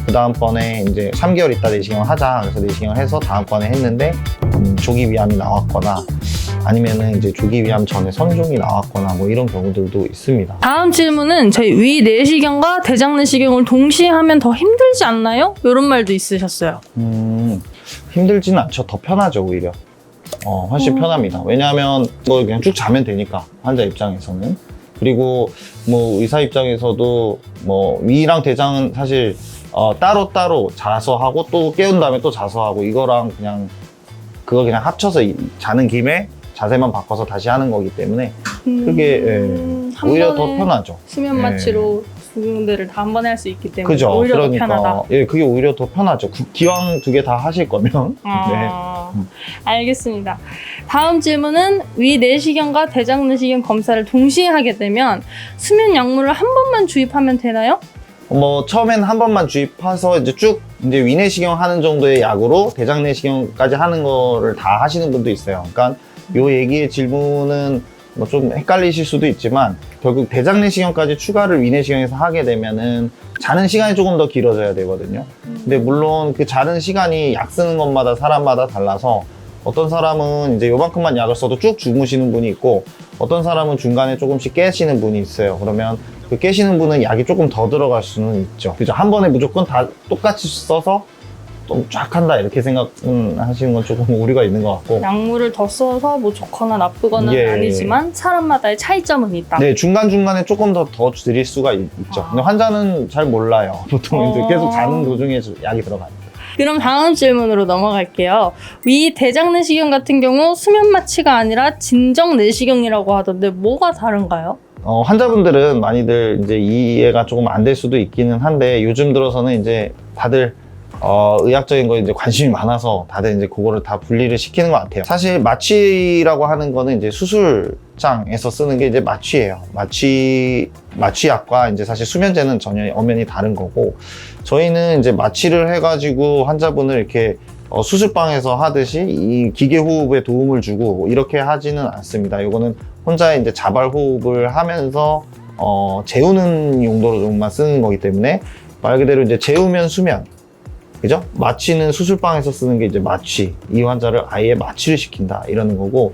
그 다음번에 이제 3개월 있다 내시경을 하자. 그래서 내시경을 해서 다음번에 했는데 조기 위암이 나왔거나 아니면은 이제 조기 위암 전에 선종이 나왔거나 뭐 이런 경우들도 있습니다. 다음 질문은 저희 위 내시경과 대장 내시경을 동시에 하면 더 힘들지 않나요? 이런 말도 있으셨어요. 힘들지는 않죠. 더 편하죠, 오히려. 훨씬 편합니다. 왜냐하면 뭐 그냥 쭉 자면 되니까, 환자 입장에서는. 그리고 뭐 의사 입장에서도 뭐 위랑 대장은 사실 따로따로 자서 하고 또 깨운 다음에 또 자서 하고 이거랑 그거 그냥 합쳐서 자는 김에 자세만 바꿔서 다시 하는 거기 때문에 그게 오히려 더 편하죠. 수면 마취로 두 군데를 다 한 번에 할 수 있기 때문에 그죠. 오히려 그러니까, 더 편하다. 그게 오히려 더 편하죠. 기왕 두 개 다 하실 거면. 알겠습니다. 다음 질문은 위 내시경과 대장 내시경 검사를 동시에 하게 되면 수면 약물을 한 번만 주입하면 되나요? 뭐 처음엔 한 번만 주입해서 이제 쭉 이제 위내시경 하는 정도의 약으로 대장 내시경까지 하는 거를 다 하시는 분도 있어요. 그러니까 요 얘기의 질문은 뭐 좀 헷갈리실 수도 있지만 결국 대장 내시경까지 추가를 위내시경에서 하게 되면은 자는 시간이 조금 더 길어져야 되거든요. 근데 물론 그 자는 시간이 약 쓰는 것마다 사람마다 달라서 어떤 사람은 이제 요만큼만 약을 써도 쭉 주무시는 분이 있고 어떤 사람은 중간에 조금씩 깨시는 분이 있어요. 그러면 그 깨시는 분은 약이 조금 더 들어갈 수는 있죠. 그죠? 한 번에 무조건 다 똑같이 써서 좀 쫙 한다 이렇게 생각하시는 건 조금 오류가 있는 것 같고. 약물을 더 써서 뭐 좋거나 나쁘거나 는 아니지만 사람마다의 차이점은 있다. 네, 중간중간에 조금 더 드릴 수가 있죠. 근데 환자는 잘 몰라요. 보통 이제 계속 자는 도중에 약이 들어가니까. 그럼 다음 질문으로 넘어갈게요. 위 대장 내시경 같은 경우 수면 마취가 아니라 진정 내시경이라고 하던데 뭐가 다른가요? 환자분들은 많이들 이제 이해가 조금 안 될 수도 있기는 한데 요즘 들어서는 이제 다들 의학적인 거에 이제 관심이 많아서 다들 이제 그거를 다 분리를 시키는 것 같아요. 사실 마취라고 하는 거는 이제 수술장에서 쓰는 게 이제 마취예요. 마취약과 이제 사실 수면제는 전혀 엄연히 다른 거고 저희는 이제 마취를 해가지고 환자분을 이렇게 수술방에서 하듯이 이 기계 호흡에 도움을 주고 이렇게 하지는 않습니다. 이거는 혼자 이제 자발 호흡을 하면서 재우는 용도로 좀만 쓰는 거기 때문에 말 그대로 이제 재우면 수면, 그죠? 마취는 수술방에서 쓰는 게 이제 마취, 이 환자를 아예 마취를 시킨다 이러는 거고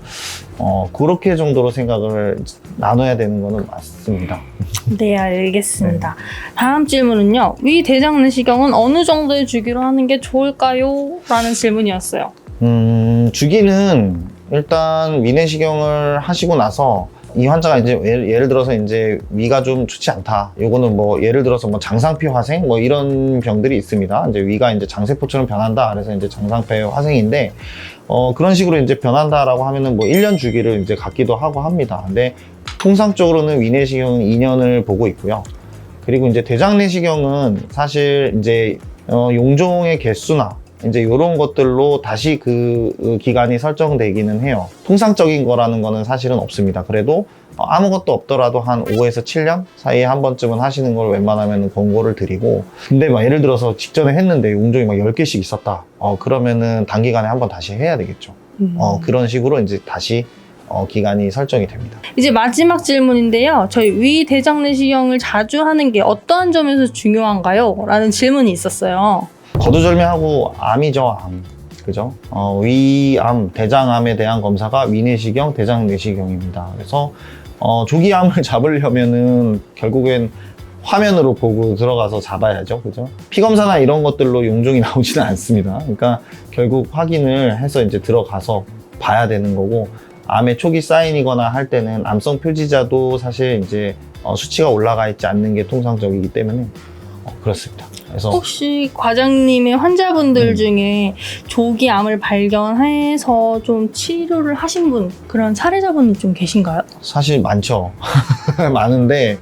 그렇게 정도로 생각을 나눠야 되는 거는 맞습니다. 네, 알겠습니다. 다음 질문은요. 위 대장 내시경은 어느 정도의 주기로 하는 게 좋을까요? 라는 질문이었어요. 주기는 일단 위내시경을 하시고 나서 이 환자가 이제 예를 들어서 이제 위가 좀 좋지 않다. 요거는 뭐 예를 들어서 뭐 장상피 화생 뭐 이런 병들이 있습니다. 이제 위가 이제 장세포처럼 변한다. 그래서 이제 장상피 화생인데 그런 식으로 이제 변한다라고 하면은 뭐 1년 주기를 이제 갖기도 하고 합니다. 근데 통상적으로는 위내시경은 2년을 보고 있고요. 그리고 이제 대장 내시경은 사실 이제 용종의 개수나 이제 이런 것들로 다시 그 기간이 설정되기는 해요. 통상적인 거라는 거는 사실은 없습니다. 그래도 아무것도 없더라도 한 5에서 7년 사이에 한 번쯤은 하시는 걸 웬만하면 권고를 드리고 근데 막 예를 들어서 직전에 했는데 용종이 막 10개씩 있었다. 그러면은 단기간에 한 번 다시 해야 되겠죠. 그런 식으로 이제 다시 기간이 설정이 됩니다. 이제 마지막 질문인데요. 저희 위 대장 내시경을 자주 하는 게 어떠한 점에서 중요한가요? 라는 질문이 있었어요. 거두절미하고 암이죠, 암. 그죠? 위암, 대장암에 대한 검사가 위내시경, 대장 내시경입니다. 그래서 조기암을 잡으려면은 결국엔 화면으로 보고 들어가서 잡아야죠. 그죠? 피검사나 이런 것들로 용종이 나오지는 않습니다. 그러니까 결국 확인을 해서 이제 들어가서 봐야 되는 거고 암의 초기 사인이거나 할 때는 암성 표지자도 사실 이제 수치가 올라가 있지 않는 게 통상적이기 때문에 그렇습니다. 그래서 혹시 과장님의 환자분들 중에 조기암을 발견해서 좀 치료를 하신 분, 그런 사례자분 좀 계신가요? 사실 많죠. 많은데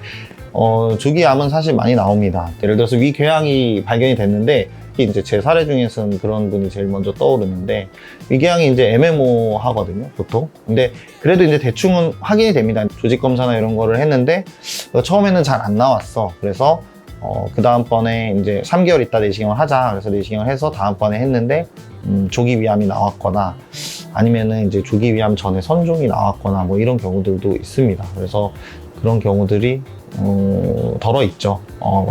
조기암은 사실 많이 나옵니다. 예를 들어서 위궤양이 발견이 됐는데 이제 제 사례 중에서는 그런 분이 제일 먼저 떠오르는데 위궤양이 이제 MMO 하거든요, 보통. 근데 그래도 이제 대충은 확인이 됩니다. 조직 검사나 이런 거를 했는데 처음에는 잘 안 나왔어. 그래서 그 다음번에 이제 3개월 있다 내시경을 하자. 그래서 내시경을 해서 다음번에 했는데 조기 위암이 나왔거나 아니면은 이제 조기 위암 전에 선종이 나왔거나 뭐 이런 경우들도 있습니다. 그래서 그런 경우들이 덜어 있죠.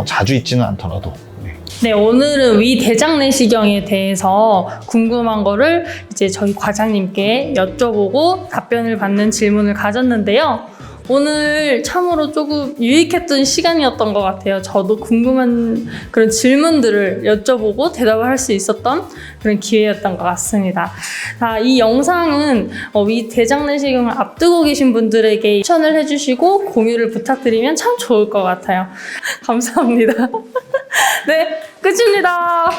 자주 있지는 않더라도. 네. 네, 오늘은 위대장 내시경에 대해서 궁금한 거를 이제 저희 과장님께 여쭤보고 답변을 받는 질문을 가졌는데요. 오늘 참으로 조금 유익했던 시간이었던 것 같아요. 저도 궁금한 그런 질문들을 여쭤보고 대답을 할 수 있었던 그런 기회였던 것 같습니다. 자, 이 영상은 위대장 내시경을 앞두고 계신 분들에게 추천을 해주시고 공유를 부탁드리면 참 좋을 것 같아요. 감사합니다. 네, 끝입니다.